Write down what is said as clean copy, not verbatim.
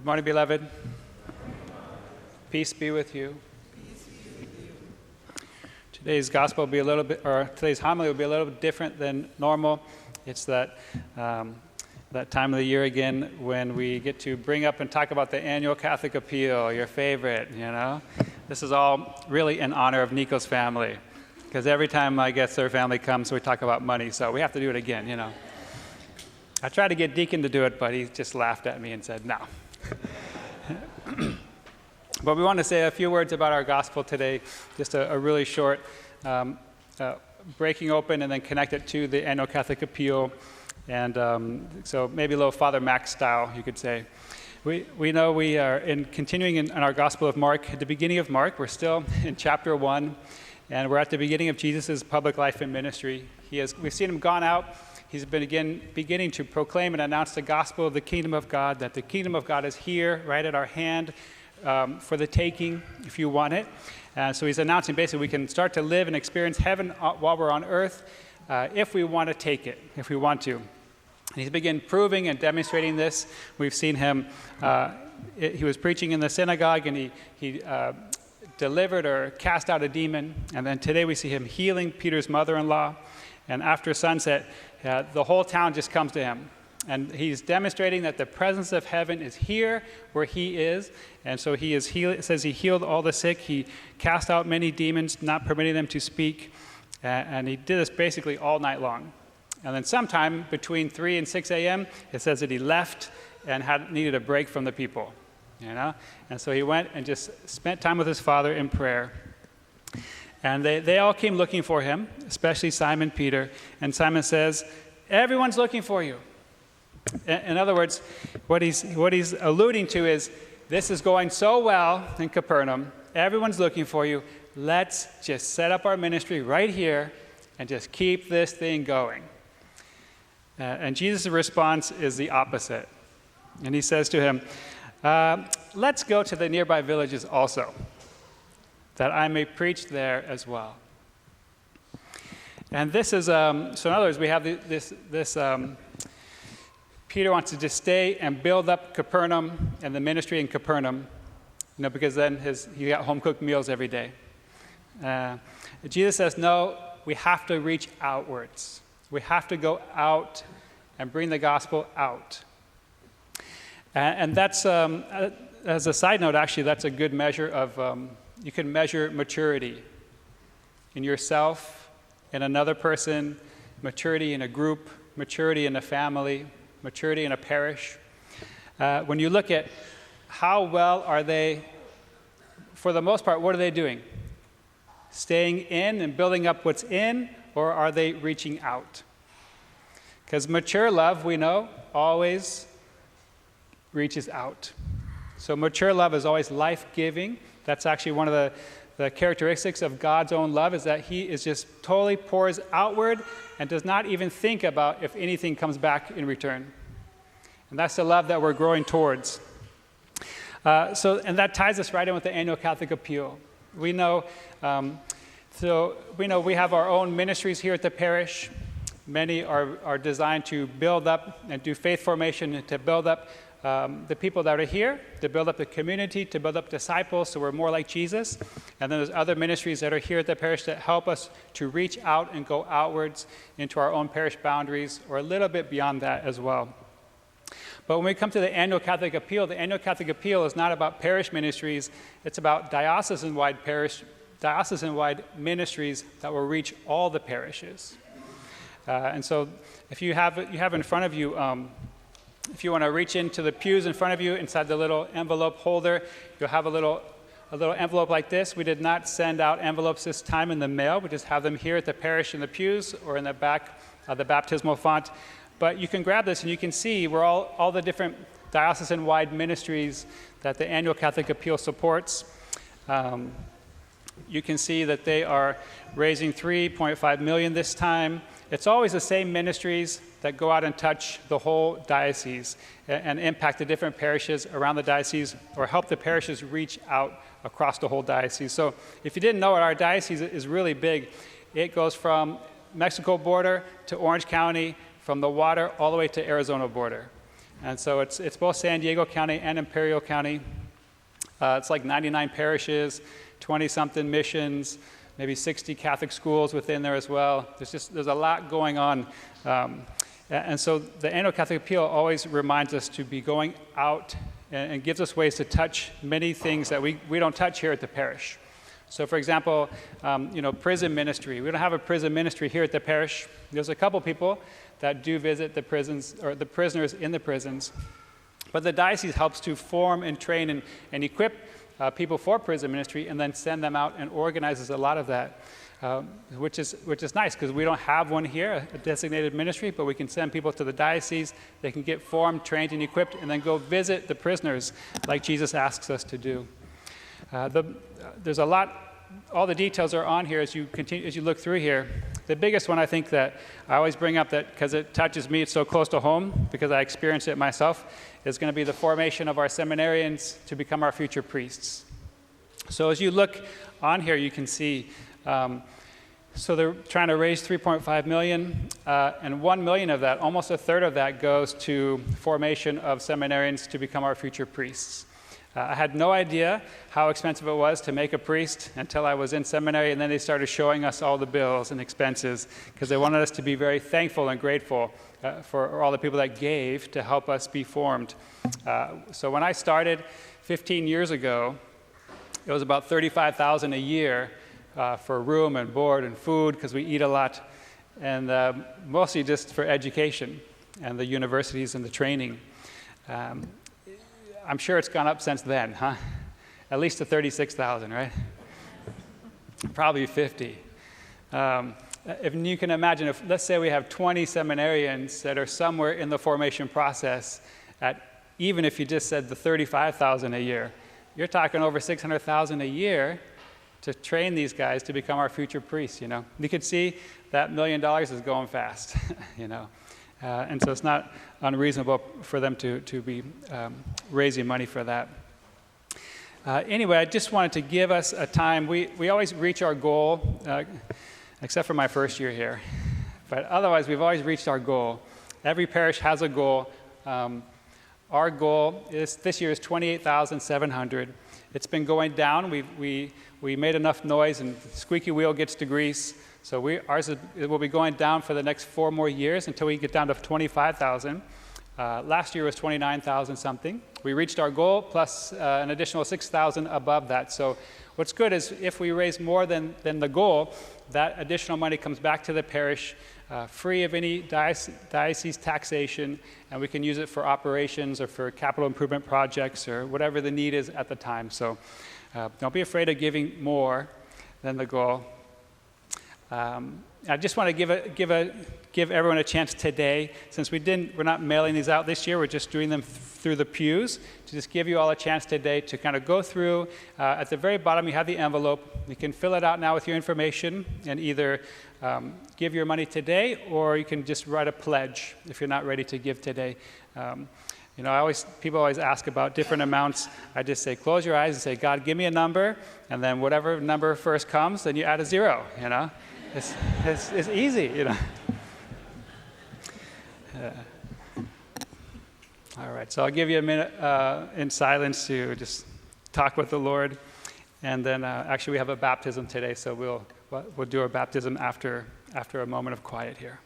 morning, beloved. Peace be with you. Today's gospel will be today's homily will be a little bit different than normal. It's that time of the year again when we get to bring up and talk about the annual Catholic appeal, your favorite, This is all really in honor of Nico's family, because every time I guess their family comes, we talk about money, so we have to do it again, I tried to get Deacon to do it, but he just laughed at me and said, no. But we want to say a few words about our gospel today, just a really short breaking open and then connect it to the annual Catholic appeal. And so maybe a little Father Max style, you could say. We know we are continuing in our Gospel of Mark. At the beginning of Mark, we're still in chapter 1, and we're at the beginning of Jesus' public life and ministry. We've seen him gone out. He's been beginning to proclaim and announce the gospel of the kingdom of God, that the kingdom of God is here, right at our hand, for the taking, if you want it. So he's announcing basically we can start to live and experience heaven while we're on earth, if we want to take it, if we want to. And he's begun proving and demonstrating this. We've seen him, he was preaching in the synagogue, and he delivered or cast out a demon. And then today we see him healing Peter's mother-in-law. And after sunset, the whole town just comes to him. And he's demonstrating that the presence of heaven is here where he is. And so he is healed. It says he healed all the sick. He cast out many demons, not permitting them to speak. And he did this basically all night long. And then sometime between 3 and 6 a.m., it says that he left and needed a break from the people. And so he went and just spent time with his Father in prayer. And they all came looking for him, especially Simon Peter. And Simon says, everyone's looking for you. In other words, what he's alluding to is, this is going so well in Capernaum. Everyone's looking for you. Let's just set up our ministry right here and just keep this thing going. And Jesus' response is the opposite. And he says to him, let's go to the nearby villages also, that I may preach there as well. And this is, so in other words, we have this Peter wants to just stay and build up Capernaum and the ministry in Capernaum, because then he got home-cooked meals every day. Jesus says, no, we have to reach outwards. We have to go out and bring the gospel out. And that's, as a side note, actually, that's a good measure of, you can measure maturity in yourself, in another person, maturity in a group, maturity in a family, maturity in a parish. When you look at how well are they, for the most part, what are they doing? Staying in and building up what's in, or are they reaching out? Because mature love, we know, always reaches out. So mature love is always life-giving. That's actually one of the characteristics of God's own love, is that he is just totally pours outward and does not even think about if anything comes back in return. And that's the love that we're growing towards. And that ties us right in with the annual Catholic appeal. We know, we have our own ministries here at the parish. Many are designed to build up and do faith formation and to build up the people that are here, to build up the community, to build up disciples so we're more like Jesus. And then there's other ministries that are here at the parish that help us to reach out and go outwards into our own parish boundaries, or a little bit beyond that as well. But when we come to the annual Catholic appeal is not about parish ministries. It's about diocesan-wide ministries that will reach all the parishes. And so if you have in front of you, if you want to reach into the pews in front of you, inside the little envelope holder, you'll have a little envelope like this. We did not send out envelopes this time in the mail. We just have them here at the parish in the pews or in the back of the baptismal font. But you can grab this and you can see where all the different diocesan-wide ministries that the annual Catholic appeal supports. You can see that they are raising $3.5 million this time. It's always the same ministries that go out and touch the whole diocese and impact the different parishes around the diocese, or help the parishes reach out across the whole diocese. So if you didn't know it, our diocese is really big. It goes from Mexico border to Orange County, from the water all the way to Arizona border. And so it's both San Diego County and Imperial County. It's like 99 parishes, 20-something missions, maybe 60 Catholic schools within there as well. There's a lot going on. And so the Annual Catholic Appeal always reminds us to be going out and gives us ways to touch many things that we don't touch here at the parish. So for example, prison ministry. We don't have a prison ministry here at the parish. There's a couple people that do visit the prisons, or the prisoners in the prisons. But the diocese helps to form and train and equip people for prison ministry, and then send them out and organizes a lot of that, which is nice, because we don't have one here, a designated ministry, but we can send people to the diocese. They can get formed, trained, and equipped, and then go visit the prisoners like Jesus asks us to do. There's a lot. All the details are on here as you look through here. The biggest one, I think, that I always bring up, that because it touches me, it's so close to home because I experienced it myself, is going to be the formation of our seminarians to become our future priests. So as you look on here, you can see, so they're trying to raise $3.5 million, and $1 million of that, almost a third of that, goes to formation of seminarians to become our future priests. I had no idea how expensive it was to make a priest until I was in seminary, and then they started showing us all the bills and expenses, because they wanted us to be very thankful and grateful for all the people that gave to help us be formed. So when I started 15 years ago, it was about $35,000 a year for room and board and food, because we eat a lot, and mostly just for education and the universities and the training. I'm sure it's gone up since then, huh? At least to $36,000, right? Probably 50. If you can imagine, if let's say we have 20 seminarians that are somewhere in the formation process, even if you just said the $35,000 a year, you're talking over $600,000 a year to train these guys to become our future priests. You could see that $1 million is going fast, and so it's not unreasonable for them to be raising money for that. Anyway, I just wanted to give us a time. We always reach our goal, except for my first year here. But otherwise, we've always reached our goal. Every parish has a goal. Our goal this year is $28,700. It's been going down. We made enough noise, and the squeaky wheel gets to grease. So it will be going down for the next 4 more years until we get down to 25,000. Last year was 29,000 something. We reached our goal plus an additional 6,000 above that. So what's good is if we raise more than the goal, that additional money comes back to the parish free of any diocese taxation, and we can use it for operations or for capital improvement projects or whatever the need is at the time. So don't be afraid of giving more than the goal. I just want to give everyone a chance today, since we're not mailing these out this year, we're just doing them through the pews, to just give you all a chance today to kind of go through. At the very bottom, you have the envelope. You can fill it out now with your information and either give your money today, or you can just write a pledge if you're not ready to give today. People always ask about different amounts. I just say, close your eyes and say, God, give me a number, and then whatever number first comes, then you add a 0, It's easy, All right, so I'll give you a minute in silence to just talk with the Lord, and then actually we have a baptism today, so we'll do our baptism after a moment of quiet here.